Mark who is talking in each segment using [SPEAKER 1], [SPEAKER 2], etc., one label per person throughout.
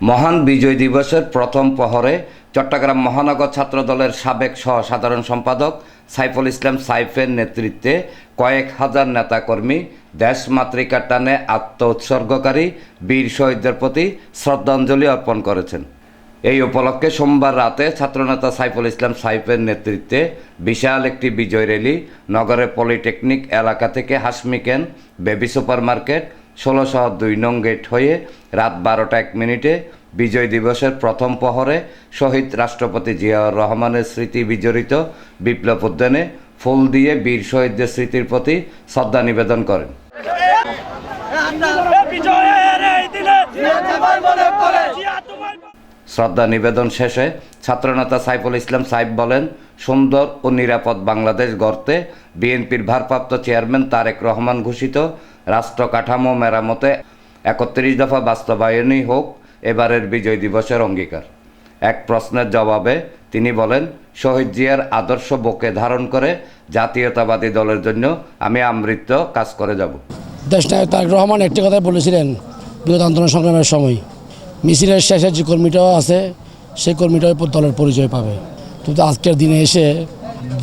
[SPEAKER 1] মহান বিজয় দিবসের প্রথম প্রহরে চট্টগ্রাম মহানগর ছাত্রদলের সাবেক সহ-সাধারণ সম্পাদক সাইফুল ইসলাম সাইফের নেতৃত্বে কয়েক হাজার নেতাকর্মী দেশমাতৃকার টানে আত্মোৎসর্গকারী বীর শহীদদের প্রতি শ্রদ্ধাঞ্জলি অর্পণ করেছেন। এই উপলক্ষে সোমবার রাতে ছাত্রনেতা সাইফুল ইসলাম সাইফের নেতৃত্বে বিশাল একটি বিজয় র্যালি নগরের পলিটেকনিক এলাকা থেকে হাসমিকেন বেবি সুপার মার্কেট 1602 নং গেট হয়ে রাত 12:01 বিজয় দিবসের প্রথম প্রহরে শহীদ রাষ্ট্রপতি জিয়াউর রহমানের স্মৃতি বিজড়িত বিপ্লব উদ্যানে ফুল দিয়ে বীর শহীদদের স্মৃতির প্রতি শ্রদ্ধা নিবেদন করেন। শ্রদ্ধা নিবেদন শেষে ছাত্রনেতা সাইফুল ইসলাম সাইফ বলেন, সুন্দর ও নিরাপদ বাংলাদেশ গড়তে বিএনপির ভারপ্রাপ্ত চেয়ারম্যান তারেক রহমান ঘোষিত রাষ্ট্র কাঠামো মেরামতে 31 দফা বাস্তবায়নই হোক এবারের বিজয় দিবসের অঙ্গীকার। এক প্রশ্নের জবাবে তিনি বলেন, শহীদ জিয়ার আদর্শ বুকে ধারণ করে জাতীয়তাবাদী দলের জন্য আমি আমৃত্য কাজ করে যাব।
[SPEAKER 2] দেশনায়ক তারেক রহমান একটি কথাই বলেছিলেন বিগত আন্দোলন সংগ্রামের সময়, মিছিলের শেষে যে কর্মীটাও আছে সেই কর্মীটাও দলের পরিচয় পাবে। কিন্তু আজকের দিনে এসে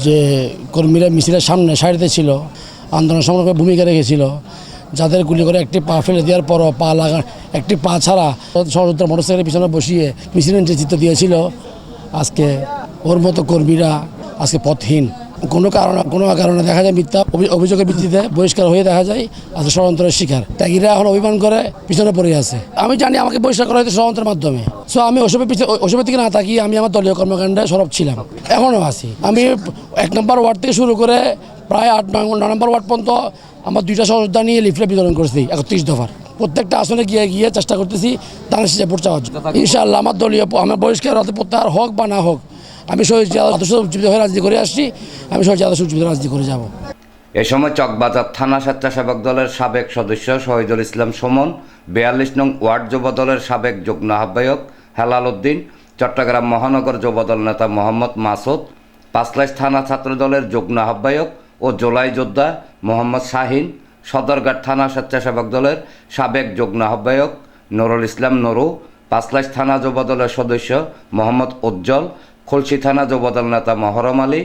[SPEAKER 2] যে কর্মীরা মিছিলের সামনে সারিতে ছিল, আন্দোলন সংগ্রামে ভূমিকা রেখেছিল, যাদের গুলি করে একটি পা ফেলে দেওয়ার পরও একটি পা ছাড়া সশস্ত্র মোটরসাইকেলের পিছনে বসিয়ে মিছিলের নেতৃত্ব দিয়েছিল, আজকে ওর মতো কর্মীরা আজকে পথহীন। কোনো কারণে দেখা যায় মিথ্যা অভিযোগের ভিত্তিতে বহিষ্কার হয়ে দেখা যায় আজকে ষড়যন্ত্রের শিকার। ত্যাগীরা এখন অভিমান করে পিছনে পড়ে আছে। আমি জানি আমাকে বহিষ্কার করা হয়েছে ষড়যন্ত্রের মাধ্যমে। সো আমি ওসবের দিকে না তাকিয়ে আমি আমার দলীয় কর্মকাণ্ডে সরব ছিলাম, এখনও আছি। আমি 1 নম্বর ওয়ার্ড থেকে শুরু করে প্রায় 8-9 নম্বর ওয়ার্ড পর্যন্ত আমার 2টা সহযোদ্ধা নিয়ে লিফলেট বিতরণ করছি 31 দফার। প্রত্যেকটা আসনে গিয়ে চেষ্টা করতেছি ধানের শীষে ভোট চাওয়ার জন্য। ইনশাআল্লাহ আমার দলীয় আমার বহিষ্কার প্রত্যাহার হোক বা না হোক, আমি শহীদ জিয়া আদর্শ উজ্জীবিত হয়ে রাজনীতি করে আসছি, আমি শহীদ জিয়া আদর্শ উজ্জীবিত রাজনীতি করে যাব।
[SPEAKER 1] এ সময় চকবাজার থানা স্বেচ্ছাসেবক দলের সাবেক সদস্য শহীদুল ইসলাম সুমন, 42 নং ওয়ার্ড যুব দলের সাবেক যুগ্ম আহ্বায়ক হেলাল উদ্দিন, চট্টগ্রাম মহানগর যুবদল নেতা মোহাম্মদ মাসুদ, পাঁচলাইশ থানা ছাত্র দলের যুগ্ম আহ্বায়ক ও জুলাই যোদ্ধা মোহাম্মদ শাহিন, সদরঘাট থানা স্বেচ্ছাসেবক দলের সাবেক যুগ্ম আহ্বায়ক নুরুল ইসলাম নুরু, পাঁচলাইশ থানা যুবদলের সদস্য মোহাম্মদ উজ্জ্বল, খুলশী থানা যুবদল নেতা মহরম আলী,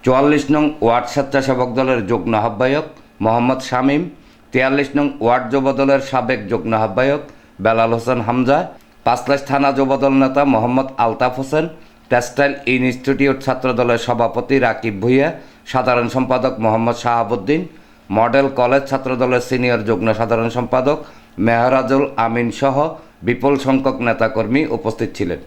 [SPEAKER 1] 44 নং ওয়ার্ড স্বেচ্ছাসেবক দলের যুগ্ম আহ্বায়ক মোহাম্মদ শামীম, 43 নং ওয়ার্ড যুবদলের সাবেক যুগ্ম আহ্বায়ক বেলাল হোসেন হামজা, পাঁচলাইশ থানা যুবদল নেতা মোহাম্মদ আলতাফ হোসেন, টেক্সটাইল ইনস্টিটিউট ছাত্রদলের সভাপতি রাকিব ভুইয়া, সাধারণ সম্পাদক মোহাম্মদ শাহাবুদ্দিন, মডেল কলেজ ছাত্রদলের সিনিয়র যুগ্ম সাধারণ সম্পাদক মেহরাজুল আমিন সহ বিপুল সংখ্যক নেতাকর্মী উপস্থিত ছিলেন।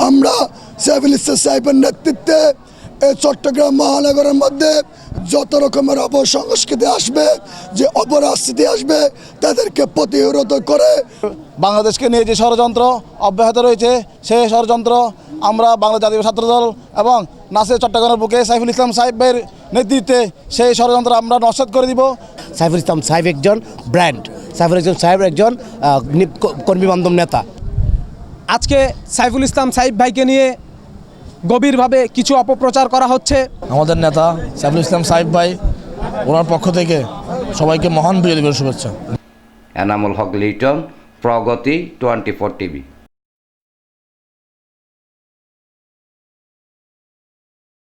[SPEAKER 3] আমরা সাইফুল ইসলাম সাইফের নেতৃত্বে এই চট্টগ্রাম মহানগরের মধ্যে যত রকমের অপসংস্কৃতি আসবে, যে অপরাজনীতি আসবে, তাদেরকে প্রতিহত করে
[SPEAKER 4] বাংলাদেশকে নিয়ে যে ষড়যন্ত্র অব্যাহত রয়েছে সেই ষড়যন্ত্র আমরা বাংলা জাতীয় ছাত্রদল এবং নাসির চট্টগ্রামের বুকে সাইফুল ইসলাম সাইফের নেতৃত্বে সেই ষড়যন্ত্র আমরা নস্যাৎ করে দিব।
[SPEAKER 2] সাইফুল ইসলাম সাইফ একজন ব্র্যান্ড, সাইফুল ইসলাম সাইফ একজন কর্মীবান্ধব নেতা।
[SPEAKER 5] আজকে সাইফুল ইসলাম সাইফ ভাইকে নিয়ে গভীরভাবে কিছু অপপ্রচার করা হচ্ছে।
[SPEAKER 4] আমাদের নেতা সাইফুল ইসলাম সাইফ ভাই, ওনার পক্ষ থেকে সবাইকে মহান বিজয় দিবসের শুভেচ্ছা।
[SPEAKER 1] এনামুল হক লিটন, প্রগতি 24 টিভি।